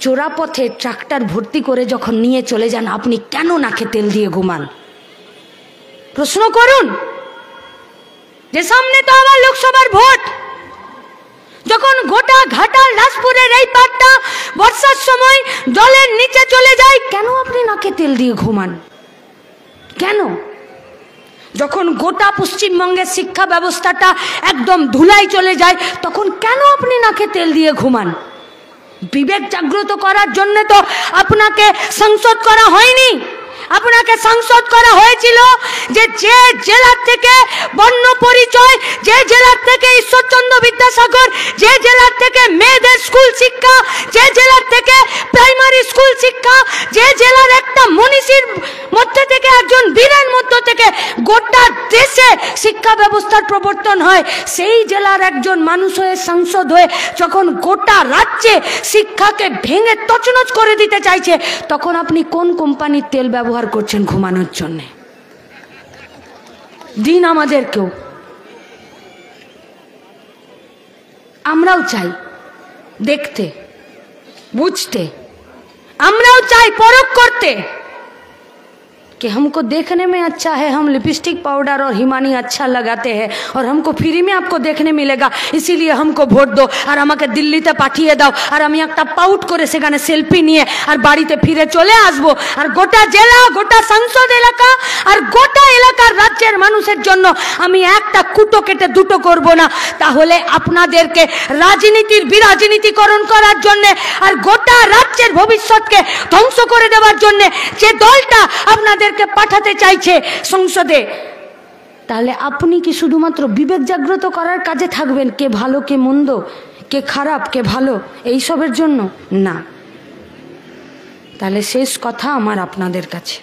চোরা পথে ট্রাক্টর ভর্তি করে যখন নিয়ে চলে যান, আপনি কেন নাকে তেল দিয়ে ঘুমান? প্রশ্ন করুন। যে সামনে তো আবার লোকসভার ভোট, যখন গোটা ঘাটাল রাজপুরের এই পাটটা বর্ষার সময় জলের নিচে চলে যায়, কেন আপনি নাকে তেল দিয়ে ঘুমান? কেন? যখন গোটা পশ্চিমবঙ্গের শিক্ষা ব্যবস্থাটা একদম ধুলাই চলে যায়, তখন কেন আপনি নাকে তেল দিয়ে ঘুমান? বিবেক জাগ্রত করার জন্য তো আপনাকে সংসদ করা হয়নি। আপনাকে সংসদ করা হয়েছিল যে যে জেলার থেকে বর্ণ পরিচয়, যে জেলার থেকে ঈশ্বরচন্দ্র বিদ্যাসাগর, যে জেলার থেকে মেয়েদের স্কুল শিক্ষা, যে জেলার থেকে প্রাইমারি স্কুল শিক্ষা, যে জেলার একটা মনীষীর মধ্যে থেকে একজন বীরের মধ্য থেকে গোটা দেশে শিক্ষা ব্যবস্থার প্রবর্তন হয়, সেই জেলার একজন মানুষ হয়ে সাংসদ হয়ে যখন গোটা রাজ্যে শিক্ষাকে ভেঙে তছনছ করে দিতে চাইছে, তখন আপনি কোন কোম্পানির তেল ব্যবহার করছেন ঘুমানোর জন্য? দিন আমাদেরকেও। আমরাও চাই দেখতে, বুঝতে, আমরাও চাই পরখ করতে कि हमको देखने में अच्छा है, हम लिपस्टिक पाउडर और हिमानी अच्छा लगाते हैं और हमको फ्री में आपको देखने मिलेगा, इसीलिए हमको ভোট দাও আর আমাকে দিল্লিতে পাঠিয়ে দাও আর আমি একটা পাউট করে সেখানে সেলফি নিয়ে আর বাড়িতে ফিরে চলে আসব, আর গোটা জেলা, গোটা সংসদ এলাকা আর গোটা এলাকার রাজ্যের মানুষের জন্য আমি একটা কুটো কেটে দুটো করব না। তাহলে আপনাদেরকে রাজনীতির বিরাজনীতিকরণ করার জন্য আর গোটা রাজ্যের ভবিষ্যৎকে ধ্বংস করে দেওয়ার জন্য যে দলটা আপনাদের পাঠাতে চাইছে সংসদে, তাহলে আপনি কি শুধুমাত্র বিবেক জাগ্রত করার কাজে থাকবেন? কে ভালো কে মন্দ, কে খারাপ কে ভালো, এইসবের জন্য না। তাহলে শেষ কথা আমার আপনাদের কাছে,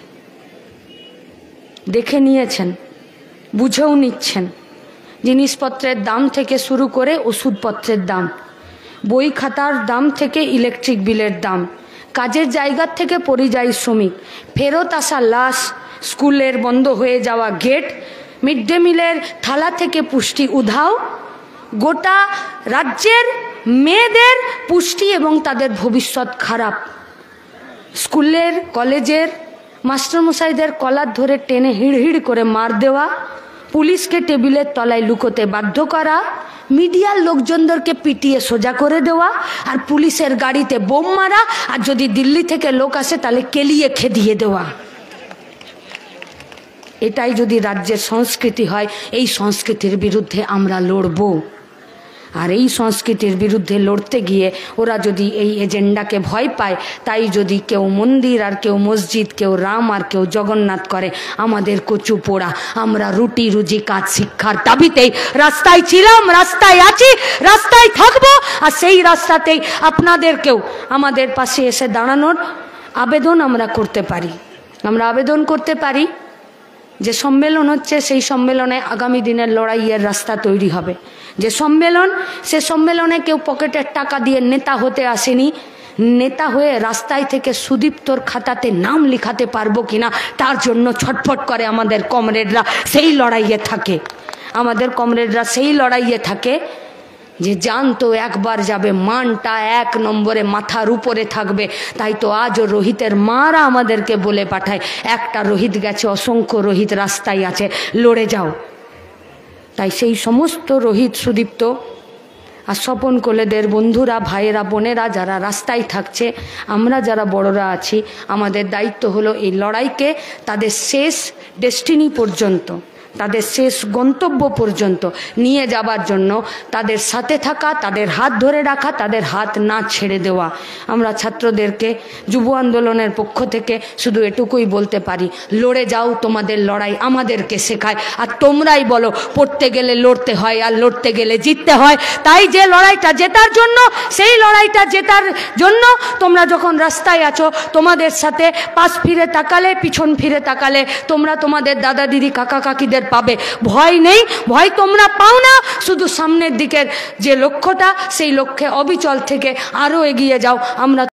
দেখে নিয়েছেন, বুঝেও নিচ্ছেন, জিনিসপত্রের দাম থেকে শুরু করে ওষুধপত্রের দাম, বই খাতার দাম থেকে ইলেকট্রিক বিলের দাম, কাজের জায়গার থেকে পরিযায়ী শ্রমিক, ফেরত আসা লাশ, স্কুলের বন্ধ হয়ে যাওয়া গেট, মিড ডে মিলের থালা থেকে পুষ্টি উধাও, গোটা রাজ্যের মেয়েদের পুষ্টি এবং তাদের ভবিষ্যৎ খারাপ, স্কুলের কলেজের মাস্টারমশাইদের কলার ধরে টেনে হিড়হিড় করে মার দেওয়া, পুলিশকে টেবিলের তলায় লুকোতে বাধ্য করা, মিডিয়ার লোকজনদেরকে পিটিয়ে সোজা করে দেওয়া, আর পুলিশের গাড়িতে বোম মারা, আর যদি দিল্লি থেকে লোক আসে তাহলে কেলিয়ে খেদিয়ে দেওয়া। এটাই যদি রাজ্যের সংস্কৃতি হয়, এই সংস্কৃতির বিরুদ্ধে আমরা লড়ব। আর এই সংস্কৃতির বিরুদ্ধে লড়তে গিয়ে ওরা যদি এই এজেন্ডাকে ভয় পায়, তাই যদি কেউ মন্দির আর কেউ মসজিদ, কেউ রাম আর কেউ জগন্নাথ করে, আমাদের কচু পোড়া, আমরা রুটি রুজি কাজ শিক্ষার দাবিতেই রাস্তায় ছিলাম, রাস্তায় আছি, রাস্তায় থাকবো, আর সেই রাস্তাতেই আপনাদেরকেও আমাদের পাশে এসে দাঁড়ানোর আবেদন আমরা করতে পারি। আমরা আবেদন করতে পারি যে সম্মেলন হচ্ছে, সেই সম্মেলনে আগামী দিনের লড়াইয়ের রাস্তা তৈরি হবে। যে সম্মেলন, সে সম্মেলনে কেউ পকেটের টাকা দিয়ে নেতা হতে আসেনি, নেতা হয়ে রাস্তায় থেকে সুদীপ্তর খাতাতে নাম লিখাতে পারবো কিনা তার জন্য ছটফট করে আমাদের কমরেডরা, সেই লড়াইয়ে থাকে। আমাদের কমরেডরা সেই লড়াইয়ে থাকে যে জানতো একবার যাবে, মানটা এক নম্বরে মাথার উপরে থাকবে। তাই তো আজও রোহিতের মারা আমাদেরকে বলে পাঠায়, একটা রোহিত গেছে, অসংখ্য রোহিত রাস্তায় আছে, লড়ে যাও। তাই সেই সমস্ত রোহিত, সুদীপ্ত আর স্বপন কোলেদের বন্ধুরা, ভাইয়েরা, বোনেরা যারা রাস্তায় থাকছে, আমরা যারা বড়রা আছি, আমাদের দায়িত্ব হলো এই লড়াইকে তাদের শেষ ডেস্টিনি পর্যন্ত, তাদের শেষ গন্তব্য পর্যন্ত নিয়ে যাবার জন্য তাদের সাথে থাকা, তাদের হাত ধরে রাখা, তাদের হাত না ছেড়ে দেওয়া। আমরা ছাত্রদেরকে যুব আন্দোলনের পক্ষ থেকে শুধু এটুকুই বলতে পারি, লড়ে যাও, তোমাদের লড়াই আমাদেরকে শেখায়। আর তোমরাই বলো, পড়তে গেলে লড়তে হয় আর লড়তে গেলে জিততে হয়। তাই যে লড়াইটা জেতার জন্য, সেই লড়াইটা জেতার জন্য তোমরা যখন রাস্তায় আছো, তোমাদের সাথে পাশ ফিরে তাকালে, পিছন ফিরে তাকালে তোমরা তোমাদের দাদা দিদি কাকা কাকিদের পাবে। ভয় নেই, ভয় তোমরা পাও না, শুধু সামনের দিকের যে লক্ষ্যটা, সেই লক্ষ্যে অবিচল থেকে আরো এগিয়ে যাও। আমরা